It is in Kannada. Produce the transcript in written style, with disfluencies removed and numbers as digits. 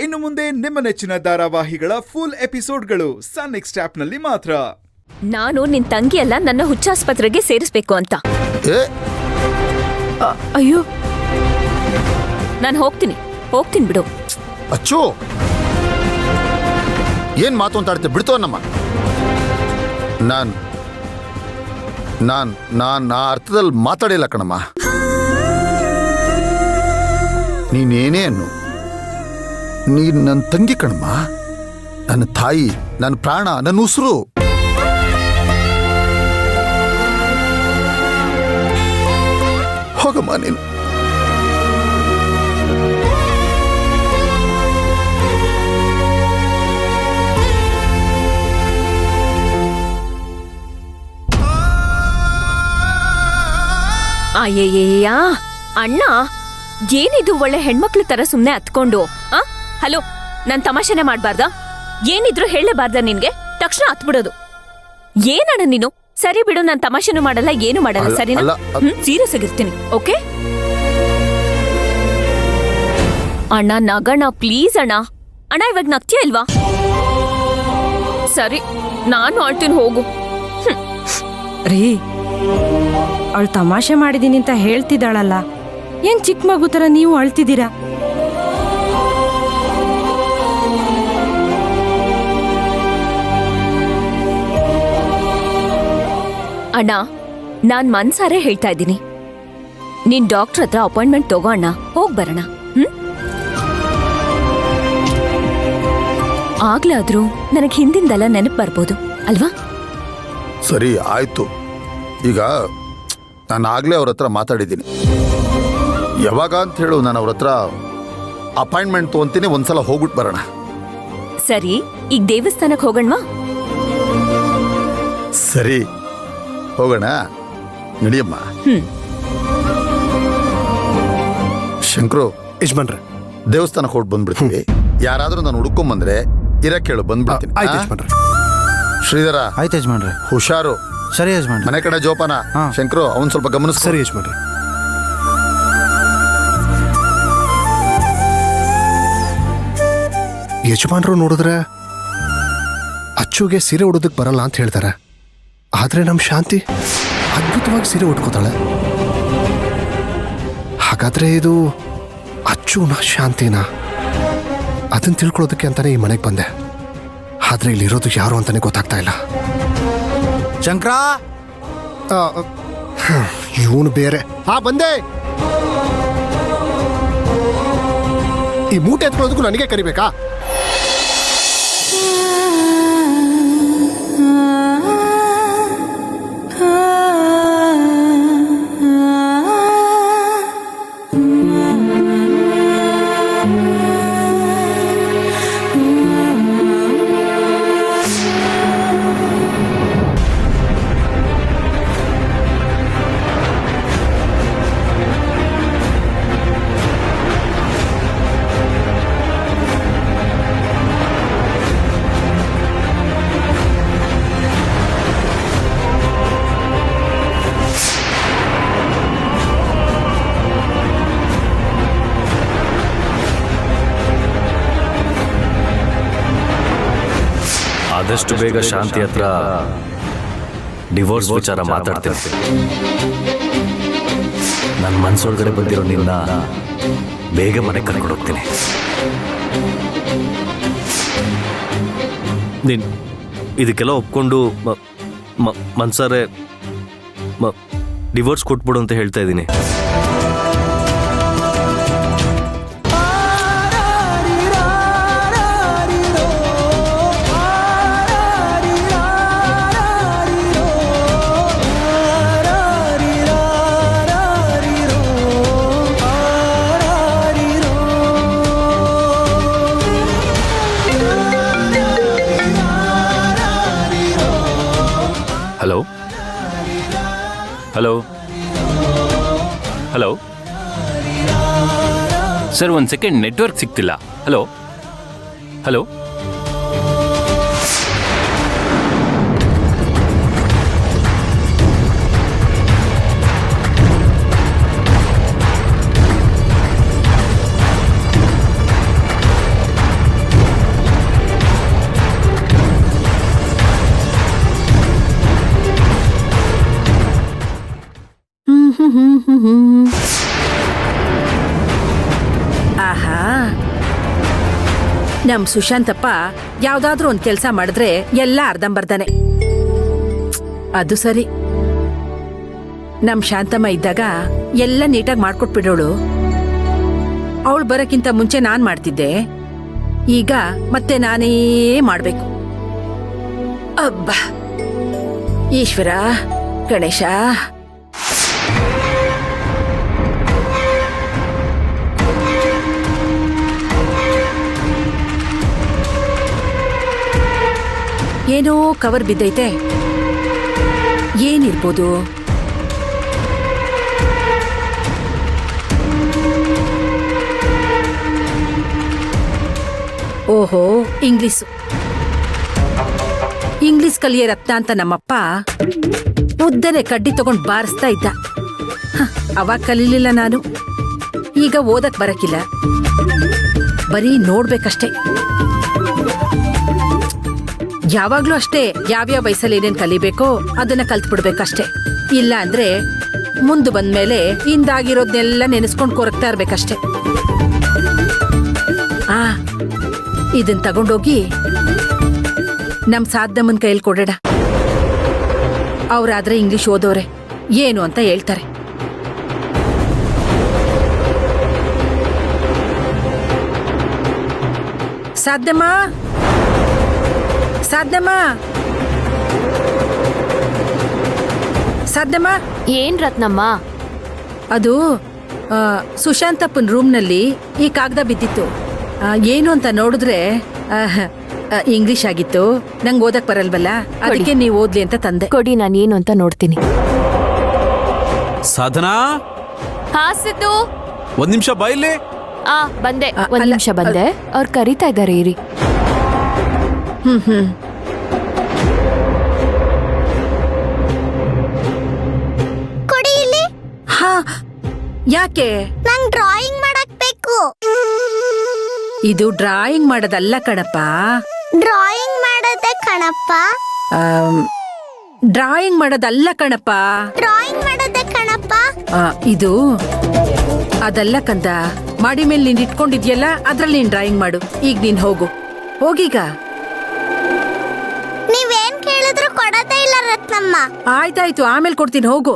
ಇನ್ನು ಮುಂದೆ ನಿಮ್ಮ ನೆಚ್ಚಿನ ಧಾರಾವಾಹಿಗಳ ಫುಲ್ ಎಪಿಸೋಡ್ಗಳು ಸನ್ ನೆಕ್ಸ್ಟ್ ಆಪ್ನಲ್ಲಿ ಮಾತ್ರ. ನಾನು ನಿನ್ ತಂಗಿ ಎಲ್ಲ ನನ್ನ ಹುಚ್ಚಾಸ್ಪತ್ರೆಗೆ ಸೇರಿಸ್ಬೇಕು ಅಂತ. ಅಯ್ಯೋ, ನಾನು ಹೋಗ್ತೀನಿ ಬಿಡು. ಅಚ್ಚು, ಏನ್ ಮಾತು ಅಂತ ಆಡ್ತೀವಿ, ಬಿಡ್ತೋ ನಮ್ಮ. ನಾನ್ ಆ ಅರ್ಥದಲ್ಲಿ ಮಾತಾಡಿಲ್ಲ ಕಣಮ್ಮ. ನೀನೇನೇ ಅನ್ನು, ನೀನ್ ನನ್ನ ತಂಗಿ ಕಣಮ್ಮ, ನನ್ನ ತಾಯಿ, ನನ್ನ ಪ್ರಾಣ, ನನ್ನ ಉಸಿರು. ಹೋಗಮ್ಮ ನೀನು. ಅಯ್ಯಯ್ಯ ಅಣ್ಣ, ಏನಿದು ಒಳ್ಳೆ ಹೆಣ್ಮಕ್ಳ ತರ ಸುಮ್ನೆ ಹತ್ಕೊಂಡು? ಹಲೋ, ನಾನ್ ತಮಾಷೆನೆ ಮಾಡ್ಬಾರ್ದ? ಏನಿದ್ರು ಹೇಳಲೇಬಾರ್ದ ನಿನ್ಗೆ? ತಕ್ಷಣ ಹತ್ಬಿಡೋದು. ಏನಣ್ಣ ನೀನು? ಸರಿ ಬಿಡು, ನಾನ್ ತಮಾಷೆನೂ ಮಾಡಲ್ಲ, ಏನು ಮಾಡಲ್ಲ, ಸರಿನಾ? ಸೀರಿಯಸ್ ಆಗಿರ್ತೀನಿ, ಓಕೆ? ಅಣ್ಣ ನಗಣ್ಣ, ಪ್ಲೀಸ್ ಅಣ್ಣ. ಅಣ್ಣ ಇವಾಗ ನಗ್ತೀಯ ಇಲ್ವಾ? ಸರಿ, ನಾನು ಆಳ್ತೀನಿ, ಹೋಗು. ರೀ, ಅವಳು ತಮಾಷೆ ಮಾಡಿದೀನಿ ಅಂತ ಹೇಳ್ತಿದ್ದಾಳಲ್ಲ, ಏನ್ ಚಿಕ್ಕ ಮಗು ತರ ನೀವು ಅಳ್ತಿದ್ದೀರಾ? ಅಣ್ಣ, ನಾನ್ ಮನ್ಸಾರೆ ಹೇಳ್ತಾ ಇದ್ದೀನಿ, ನೀನ್ ಡಾಕ್ಟರ್ ಹತ್ರ ಅಪಾಯಿಂಟ್ಮೆಂಟ್ ತಗೋ ಅಣ್ಣ, ಹೋಗ್ ಬರೋಣ. ಆಗ್ಲಾದ್ರೂ ನನಗ್ ಹಿಂದಿಂದೆಲ್ಲ ನೆನಪು ಬರ್ಬೋದು ಅಲ್ವಾ? ಸರಿ ಆಯ್ತು. ಈಗ ನಾನು ಆಗ್ಲೇ ಅವ್ರ ಹತ್ರ ಮಾತಾಡಿದ್ದೀನಿ. ಯಾವಾಗ ಅಂತ ಹೇಳು, ನಾನು ಅವ್ರ ಹತ್ರ ಅಪಾಯಿಂಟ್ಮೆಂಟ್ ತಗೊಂತೀನಿ, ಒಂದ್ಸಲ ಹೋಗ್ಬಿಟ್ಟು ಬರೋಣ. ಸರಿ, ಈಗ ದೇವಸ್ಥಾನಕ್ಕೆ ಹೋಗೋಣವಾ? ಸರಿ, ಹೋಗೋಣ, ನಡಿಯಮ್ಮ. ಶಂಕರು, ಯಜಮಾನ್ರೆ, ದೇವಸ್ಥಾನಕ್ಕೆ ಹೊಟ್ಟು ಬಂದ್ಬಿಡ್ತೀವಿ. ಯಾರಾದ್ರೂ ನಾನು ಹುಡ್ಕೊಂಬಂದ್ರೆ ಇರಕ್ಕೆ ಹೇಳು, ಬಂದ್ಬಿಡ್ತೀನಿ. ಆಯ್ತು ಯಜಮಾನ್ರೆ. ಶ್ರೀಧರ, ಆಯ್ತು ಯಜಮಾನ್ರೆ. ಹುಷಾರು. ಸರಿ ಯಜಮಾನ್ರೆ. ಮನೆ ಕಡೆ ಜೋಪಾನ. ಶಂಕರು, ಅವನ್ ಸ್ವಲ್ಪ ಗಮನಿಸ್. ಸರಿ ಯಜಮಾನ್ರೆ. ಯಜಮಾನ್ರು ನೋಡಿದ್ರೆ ಅಚ್ಚುಗೆ ಸೀರೆ ಉಡೋದಕ್ಕೆ ಬರಲ್ಲ ಅಂತ ಹೇಳ್ತಾರೆ, ಆದ್ರೆ ನಮ್ ಶಾಂತಿ ಅದ್ಭುತವಾಗಿ ಸೀರೆ ಉಟ್ಕೋತಾಳೆ. ಹಾಗಾದ್ರೆ ಇದು ಅಚ್ಚುನ ಶಾಂತಿನ? ಅದನ್ನ ತಿಳ್ಕೊಳ್ಳೋದಕ್ಕೆ ಅಂತಾನೆ ಈ ಮನೆಗೆ ಬಂದೆ, ಆದ್ರೆ ಇಲ್ಲಿರೋದು ಯಾರು ಅಂತಾನೆ ಗೊತ್ತಾಗ್ತಾ ಇಲ್ಲ. ಶಂಕರ, ಇವನು ಬೇರೆ. ಬಂದೆ. ಈ ಮೂಟೆ ಎತ್ಕೊಳ್ಳೋದಕ್ಕೂ ನನಗೆ ಕರಿಬೇಕಾ? ಆದಷ್ಟು ಬೇಗ ಶಾಂತಿ ಹತ್ರ ಡಿವೋರ್ಸ್ ವಿಚಾರ ಮಾತಾಡ್ತಿರ್ತೀನಿ. ನನ್ನ ಮನಸ್ಸೊಳಗಡೆ ಬಂದಿರೋ ನಿನ್ನ ಬೇಗ ಮನೆಗೆ ಕರ್ಕೊಂಡು ಹೋಗ್ತೀನಿ. ನೀನು ಇದಕ್ಕೆಲ್ಲ ಒಪ್ಕೊಂಡು ಮನ್ಸಾರೆ ಡಿವೋರ್ಸ್ ಕೊಟ್ಬಿಡು ಅಂತ ಹೇಳ್ತಾ ಇದ್ದೀನಿ. ಹಲೋ ಹಲೋ ಹಲೋ ಸರ್, ಒಂದು ಸೆಕೆಂಡ್, ನೆಟ್ವರ್ಕ್ ಸಿಗ್ತಿಲ್ಲ. ಹಲೋ ಹಲೋ ಆಹಾ, ನಮ್ ಸುಶಾಂತಪ್ಪ ಯಾವ್ದಾದ್ರೂ ಒಂದ್ ಕೆಲ್ಸ ಮಾಡಿದ್ರೆ ಎಲ್ಲ ಅರ್ಧಂಬರ್ಧನೆ. ಅದು ಸರಿ, ನಮ್ ಶಾಂತಮ್ಮ ಇದ್ದಾಗ ಎಲ್ಲ ನೀಟಾಗಿ ಮಾಡ್ಕೊಟ್ಬಿಡೋಳು. ಅವಳು ಬರಕ್ಕಿಂತ ಮುಂಚೆ ನಾನ್ ಮಾಡ್ತಿದ್ದೆ, ಈಗ ಮತ್ತೆ ನಾನೇ ಮಾಡ್ಬೇಕು. ಅಬ್ಬಾ, ಈಶ್ವರ ಗಣೇಶ. ಏನೋ ಕವರ್ ಬಿದ್ದೈತೆ, ಏನಿರ್ಬೋದು? ಓಹೋ, ಇಂಗ್ಲಿಷ್ ಕಲಿಯೇ ರತ್ನ ಅಂತ ನಮ್ಮಪ್ಪ ಉದ್ದನೆ ಕಡ್ಡಿ ತಗೊಂಡ್ ಬಾರಿಸ್ತಾ ಇದ್ದ. ಅವಾಗ ಕಲೀಲಿಲ್ಲ ನಾನು, ಈಗ ಓದಕ್ ಬರಕಿಲ್ಲ, ಬರೀ ನೋಡ್ಬೇಕಷ್ಟೆ. ಯಾವಾಗ್ಲೂ ಅಷ್ಟೇ, ಯಾವ್ಯಾವ ವಯಸ್ಸಲ್ಲಿ ಏನೇನ್ ಕಲಿಬೇಕೋ ಅದನ್ನ ಕಲ್ತ್ಬಿಡ್ಬೇಕಷ್ಟೆ. ಇಲ್ಲ ಅಂದ್ರೆ ಮುಂದೆ ಬಂದ್ಮೇಲೆ ಹಿಂದಾಗಿರೋದ್ನೆಲ್ಲ ನೆನೆಸ್ಕೊಂಡ್ ಕೊರಗ್ತಾ ಇರ್ಬೇಕಷ್ಟೆ. ಇದನ್ ತಗೊಂಡೋಗಿ ನಮ್ ಸಾಧ್ನಮ್ಮನ್ ಕೈಯಲ್ಲಿ ಕೊಡೋಣ. ಅವ್ರಾದ್ರೆ ಇಂಗ್ಲಿಷ್ ಓದೋರೆ, ಏನು ಅಂತ ಹೇಳ್ತಾರೆ. ಸಾಧ್ನಮ್ಮ, ಸಾಧ್ನಮ್ಮ, ಸಾಧ್ನಮ್ಮ. ಏನ್ ರತ್ನಮ್ಮ? ಅದು ಸುಶಾಂತಪ್ಪನ ರೂಮ್ನಲ್ಲಿ ಈ ಕಾಗದ ಬಿದ್ದಿತ್ತು. ಏನು ಅಂತ ನೋಡಿದ್ರೆ ಇಂಗ್ಲಿಷ್ ಆಗಿತ್ತು. ನಂಗೆ ಓದಕ್ ಬರಲ್ವಲ್ಲ, ಅದಕ್ಕೆ ನೀವು ಓದ್ಲಿ ಅಂತ ತಂದೆ. ಕೊಡಿ, ನಾನು ಏನು ಅಂತ ನೋಡ್ತೀನಿ. ಸಾಧನಾ, ಹಾ ಸಿದ್ದು, ಒಂದ್ ನಿಮಿಷ ಬಾಯಿಲಿ. ಬಂದೆ, ಒಂದ್ ನಿಮಿಷ ಬಂದೆ. ಅವ್ರು ಕರೀತಾ ಇದ್ದಾರೆ, ಇರಿ. ಕೊಡಿ ಇಲ್ಲಿ. ಹಾ, ಯಾಕೆ? ನಂಗ್ ಡ್ರಾಯಿಂಗ್ ಮಾಡಕ್ ಬೇಕು. ಇದು ಡ್ರಾಯಿಂಗ್ ಮಾಡೋದಲ್ಲ ಕಣಪ್ಪ. ಡ್ರಾಯಿಂಗ್ ಮಾಡೋದೇ ಕಣಪ್ಪ. ಡ್ರಾಯಿಂಗ್ ಮಾಡೋದಲ್ಲ ಕಣಪ್ಪ. ಡ್ರಾಯಿಂಗ್ ಮಾಡೋದೇ ಕಣಪ್ಪ. ಇದು ಅದಲ್ಲ ಕಂದ. ಮಾಡಿ ಮೇಲೆ ನೀನ್ ಇಟ್ಕೊಂಡಿದ್ಯಲ್ಲ, ಅದ್ರಲ್ಲಿ ನೀನ್ ಡ್ರಾಯಿಂಗ್ ಮಾಡು. ಈಗ ನೀನ್ ಹೋಗು, ಹೋಗೀಗ. ನೀವೇನ್ ಕೇಳಿದ್ರು ಕೊಡೋದೇ ಇಲ್ಲ ರತ್ನಮ್ಮ. ಆಯ್ತಾಯ್ತು, ಆಮೇಲೆ ಕೊಡ್ತೀನಿ, ಹೋಗು.